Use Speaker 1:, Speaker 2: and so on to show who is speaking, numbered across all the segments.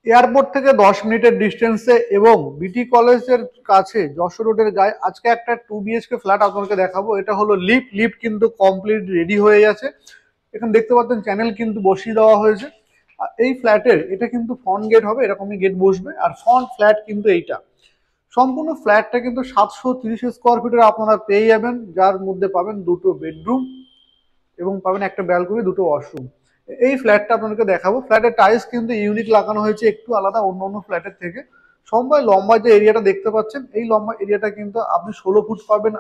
Speaker 1: Airport থেকে 10 মিনিটের ডিস্টেন্সে এবং বিটি কলেজের কাছে যশোর রোডের গায়ে আজকে একটা 2 BHK ফ্ল্যাট আপনাকে দেখাবো। এটা হলো লিফট, লিফট কিন্তু কমপ্লিট রেডি হয়ে গেছে। এখানে দেখতে পাচ্ছেন চ্যানেল কিন্তু বসিয়ে দেওয়া হয়েছে। আর এই ফ্ল্যাটের এটা কিন্তু ফ্রন্ট গেট হবে, এরকমই গেট বসবে। আর ফ্রন্ট ফ্ল্যাট কিন্তু এইটা সম্পূর্ণ ফ্ল্যাটটা কিন্তু 730 স্কোয়ার ফিটের আপনারা পেয়ে যাবেন, যার মধ্যে পাবেন দুটো বেডরুম এবং পাবেন একটা ব্যালকনি, দুটো ওয়াশরুম। এই ফ্ল্যাটটা আপনাদেরকে দেখাবো। ফ্ল্যাটের টাইলস কিন্তু ইউনিক লাগানো হয়েছে, একটু আলাদা অন্য অন্য ফ্ল্যাটের থেকে। সম্ভব লম্বা যে এরিয়াটা দেখতে পাচ্ছেন, এই লম্বা এরিয়াটা কিন্তু আপনি 16 ফুট পাবেন।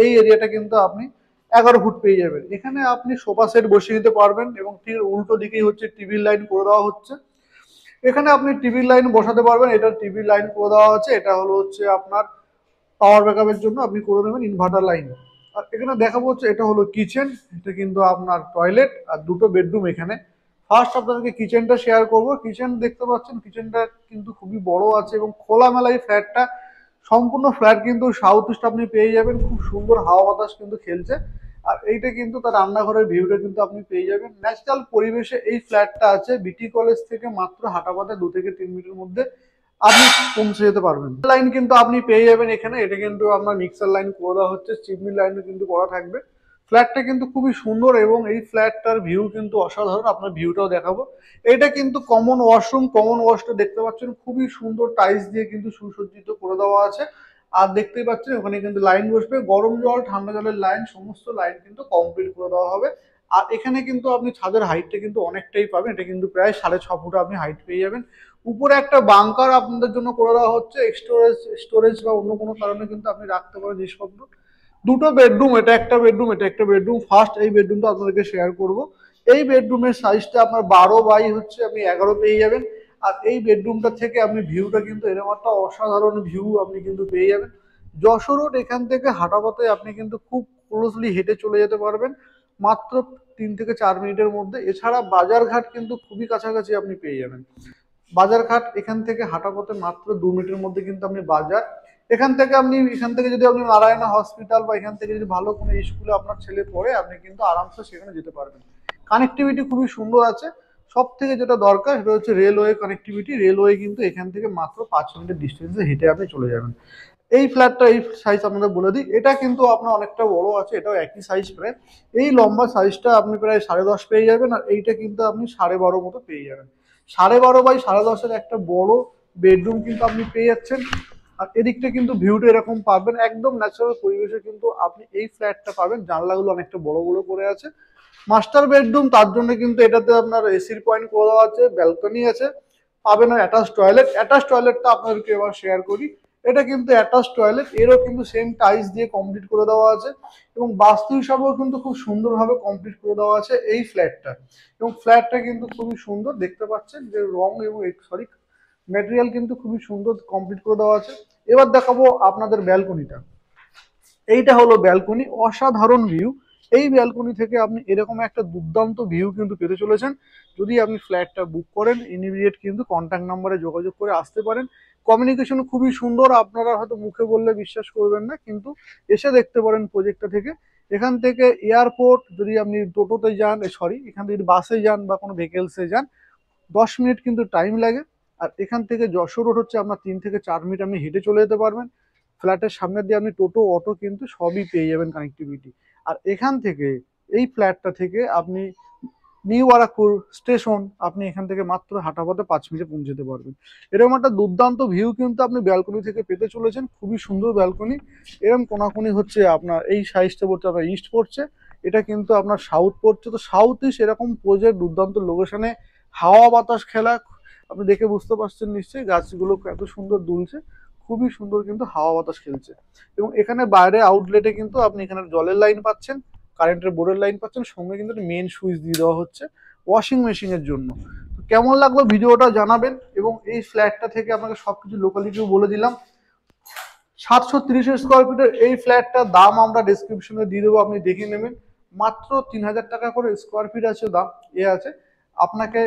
Speaker 1: এই এরিয়াটা কিন্তু আপনি 11 ফুট পেয়ে যাবেন। এখানে আপনি সোফা সেট বসিয়ে নিতে পারবেন এবং ঠিক উল্টো দিকেই হচ্ছে টিভির লাইন করে দেওয়া হচ্ছে। এখানে আপনি টিভির লাইন বসাতে পারবেন, এটা টিভির লাইন করে দেওয়া আছে। এটা হলো হচ্ছে আপনার পাওয়ার ব্যাকআপের জন্য আপনি করে নেবেন ইনভার্টার লাইন। আর এখানে দেখাবো হচ্ছে এটা হলো কিচেন, এটা কিন্তু আপনার টয়লেট আর দুটো বেডরুম এখানে। ফার্স্ট আপনাদেরকে কিচেনটা শেয়ার করব। কিচেন দেখতে পাচ্ছেন, কিচেনটা কিন্তু খুবই বড় আছে এবং খোলামেলা এই ফ্ল্যাটটা। সম্পূর্ণ ফ্ল্যাট কিন্তু সাউথ ইস্ট আপনি পেয়ে যাবেন, খুব সুন্দর হাওয়া বাতাস কিন্তু খেলছে। আর এইটা কিন্তু তার রান্নাঘরের ভিউটা কিন্তু আপনি পেয়ে যাবেন। ন্যাচারাল পরিবেশে এই ফ্ল্যাটটা আছে। বিটি কলেজ থেকে মাত্র হাঁটাপথে 2 থেকে 3 মিনিটের মধ্যে আপনি পৌঁছে যেতে পারবেন। লাইন কিন্তু আপনি পেয়ে যাবেন এখানে। এটা কিন্তু আপনার মিক্সার লাইন করে দেওয়া হচ্ছে, চিমনি লাইনও কিন্তু করা থাকবে। ফ্ল্যাটটা কিন্তু খুবই সুন্দর এবং এই ফ্ল্যাটটার ভিউ কিন্তু অসাধারণ। আপনার ভিউটাও দেখাবো। এটা কিন্তু কমন ওয়াশরুম, কমন ওয়াশটা দেখতে পাচ্ছেন খুবই সুন্দর টাইলস দিয়ে কিন্তু সুসজ্জিত করে দেওয়া আছে। আর দেখতেই পাচ্ছেন ওখানে কিন্তু লাইন বসবে, গরম জল ঠান্ডা জলের লাইন, সমস্ত লাইন কিন্তু কমপ্লিট করে দেওয়া হবে। আর এখানে কিন্তু আপনি ছাদের হাইটটা কিন্তু অনেকটাই পাবেন। এটা কিন্তু প্রায় 6.5 ফুট আপনি হাইট পেয়ে যাবেন। উপরে একটা বাংকার আপনাদের জন্য করে দেওয়া হচ্ছে, স্টোরেজ স্টোরেজ বা অন্য কোনো কারণে কিন্তু আপনি রাখতে পারেন জিনিসপত্র। দুটো বেডরুম, এটা একটা বেডরুম, এটা একটা বেডরুম। ফার্স্ট এই বেডরুমটা আপনাদেরকে শেয়ার করব। এই বেডরুমের সাইজটা আপনার 12 বাই হচ্ছে আপনি 11 পেয়ে যাবেন। আর এই বেডরুমটা থেকে আপনি ভিউটা কিন্তু এরকম একটা অসাধারণ ভিউ আপনি কিন্তু পেয়ে যাবেন। যশোর রোড এখান থেকে হাঁটা পথে আপনি কিন্তু খুব ক্লোজলি হেঁটে চলে যেতে পারবেন মাত্র 3 থেকে 4 মিনিটের মধ্যে। এছাড়া বাজারঘাট কিন্তু খুবই কাছাকাছি আপনি পেয়ে যাবেন। বাজারঘাট এখান থেকে হাঁটা পথে মাত্র 2 মিনিটের মধ্যে কিন্তু আপনি বাজার। এখান থেকে যদি আপনি নারায়ণা হসপিটাল বা এখান থেকে যদি ভালো কোনো স্কুলে আপনার ছেলে পড়ে, আপনি কিন্তু আরামসে সেখানে যেতে পারবেন। কানেক্টিভিটি খুবই সুন্দর আছে। সব থেকে যেটা দরকার সেটা হচ্ছে রেলওয়ে কানেক্টিভিটি। রেলওয়ে কিন্তু এখান থেকে মাত্র 5 মিনিটের ডিস্টেন্সে হেঁটে আপনি চলে যাবেন। এই ফ্ল্যাটটা এই সাইজ আপনাদের বলে দিই, এটা কিন্তু আপনার অনেকটা বড় আছে, এটাও একই সাইজ প্রায়। এই লম্বা সাইজটা আপনি প্রায় 10.5 পেয়ে যাবেন। আর এইটা কিন্তু আপনি 12.5 মতো পেয়ে যাবেন। 12.5 বাই 10.5 একটা বড় বেডরুম কিন্তু আপনি পেয়ে যাচ্ছেন। আর এদিকটা কিন্তু ভিউটা এরকম পাবেন, একদম ন্যাচারাল পরিবেশে কিন্তু আপনি এই ফ্ল্যাটটা পাবেন। জানলাগুলো অনেকটা বড় বড় করে আছে। মাস্টার বেডরুম, তার জন্য কিন্তু এটাতে আপনার এসির পয়েন্ট করে দেওয়া আছে, ব্যালকনি আছে, পাবেন অ্যাটাচ টয়লেট। অ্যাটাচ টয়লেটটা আপনাদেরকে এবার শেয়ার করি। এটা কিন্তু অ্যাটাচ টয়লেট, এরও কিন্তু সেম টাইলস দিয়ে কমপ্লিট করে দেওয়া আছে এবং বাস্তু হিসাবেও কিন্তু খুব সুন্দরভাবে কমপ্লিট করে দেওয়া আছে এই ফ্ল্যাটটা। এবং ফ্ল্যাটটা কিন্তু খুবই সুন্দর দেখতে পাচ্ছেন যে রং এবং সরি ম্যাটেরিয়াল কিন্তু খুবই সুন্দর কমপ্লিট করে দেওয়া আছে। এবার দেখাবো আপনাদের ব্যালকনিটা। এইটা হলো ব্যালকনি, অসাধারণ ভিউ। এই ব্যালকনি থেকে আপনি এরকম একটা দুর্দান্ত ভিউ কিন্তু পেতে চলেছেন। যদি আপনি ফ্ল্যাটটা বুক করেন, ইমিডিয়েট কিন্তু কন্ট্যাক্ট নাম্বারে যোগাযোগ করে আসতে পারেন। কমিউনিকেশন খুবই সুন্দর, আপনারা হয়তো মুখে বললে বিশ্বাস করবেন না, কিন্তু এসে দেখতে পারেন প্রজেক্টটা থেকে। এখান থেকে এয়ারপোর্ট যদি আপনি টোটোতে যান, সরি এখান থেকে যদি বাসে যান বা কোনো ভেহিকেলসে যান, 10 মিনিট কিন্তু টাইম লাগে। আর এখান থেকে যশোর রোড হচ্ছে আপনার 3 থেকে 4 মিনিট আপনি হেঁটে চলে যেতে পারবেন। ফ্ল্যাটের সামনে দিয়ে আপনি টোটো অটো কিন্তু সবই পেয়ে যাবেন কানেক্টিভিটি। আর এখান থেকে এই ফ্ল্যাটটা থেকে আপনি নিউ বারাকপুর স্টেশন, আপনি এখান থেকে মাত্র হাঁটা পথে 5 মিনিটে পৌঁছে যেতে পারবেন। এরকম একটা দুর্দান্ত ভিউ কিন্তু আপনি ব্যালকনি থেকে পেতে চলেছেন, খুবই সুন্দর ব্যালকনি। এরকম কোনাকুনি হচ্ছে আপনার এই সাইজটা পড়ছে আপনার ইস্ট পড়ছে, এটা কিন্তু আপনার সাউথ পড়ছে। তো সাউথ ইস্ট এরকম প্রজেক্ট দুর্দান্ত লোকেশনে, হাওয়া বাতাস খেলা, আপনি দেখে বুঝতে পারছেন নিশ্চয়ই গাছগুলো এত সুন্দর দুলছে, খুবই সুন্দর কিন্তু হাওয়া বাতাস খেলছে। এবং এখানে বাইরে আউটলেটে কিন্তু আপনি এখানে জলের লাইন পাচ্ছেন, কারেন্টের বোর্ডের লাইন পাচ্ছেন, সঙ্গে কিন্তু মেন সুইচ দিয়ে দেওয়া হচ্ছে ওয়াশিং মেশিনের জন্য। তো কেমন লাগলো ভিডিওটা জানাবেন। এবং এই ফ্ল্যাটটা থেকে আপনাকে সবকিছু লোকালিটিও বলে দিলাম। 730 স্কোয়ার ফিটের এই ফ্ল্যাটটার দাম আমরা ডিসক্রিপশনে দিয়ে দেবো, আপনি দেখে নেবেন। মাত্র 3,000 টাকা করে স্কোয়ার ফিট আছে দাম, আছে। আপনাকে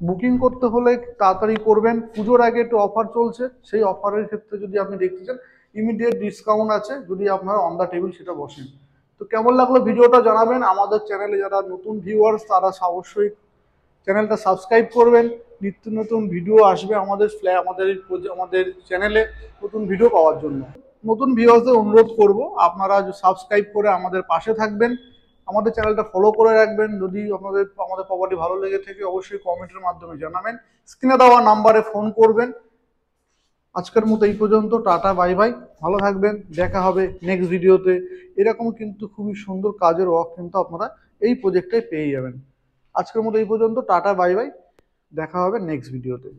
Speaker 1: বুকিং করতে হলে তাড়াতাড়ি করবেন, পুজোর আগে একটু অফার চলছে, সেই অফারের ক্ষেত্রে যদি আপনি দেখতে চান ইমিডিয়েট ডিসকাউন্ট আছে যদি আপনারা অন দ্য টেবিল সেটা বসেন। তো কেমন লাগলো ভিডিওটা জানাবেন। আমাদের চ্যানেলে যারা নতুন ভিউয়ার্স তারা অবশ্যই চ্যানেলটা সাবস্ক্রাইব করবেন। নিত্য নতুন ভিডিও আসবে আমাদের আমাদের চ্যানেলে নতুন ভিডিও পাওয়ার জন্য। নতুন ভিউয়ার্সদের অনুরোধ করব আপনারা সাবস্ক্রাইব করে আমাদের পাশে থাকবেন, আমাদের চ্যানেলটা ফলো করে রাখবেন। যদি আমাদের প্রপার্টি ভালো লেগে থাকে অবশ্যই কমেন্টের মাধ্যমে জানাবেন, স্ক্রিনে দেওয়া নাম্বারে ফোন করবেন। আজকের মতো এই পর্যন্ত, টাটা বাই বাই, ভালো থাকবেন, দেখা হবে নেক্সট ভিডিওতে। এরকম কিন্তু খুবই সুন্দর কাজের ওয়ার্ক কিন্তু আপনারা এই প্রজেক্টটাই পেয়ে যাবেন। আজকের মতো এই পর্যন্ত, টাটা বাই বাই, দেখা হবে নেক্সট ভিডিওতে।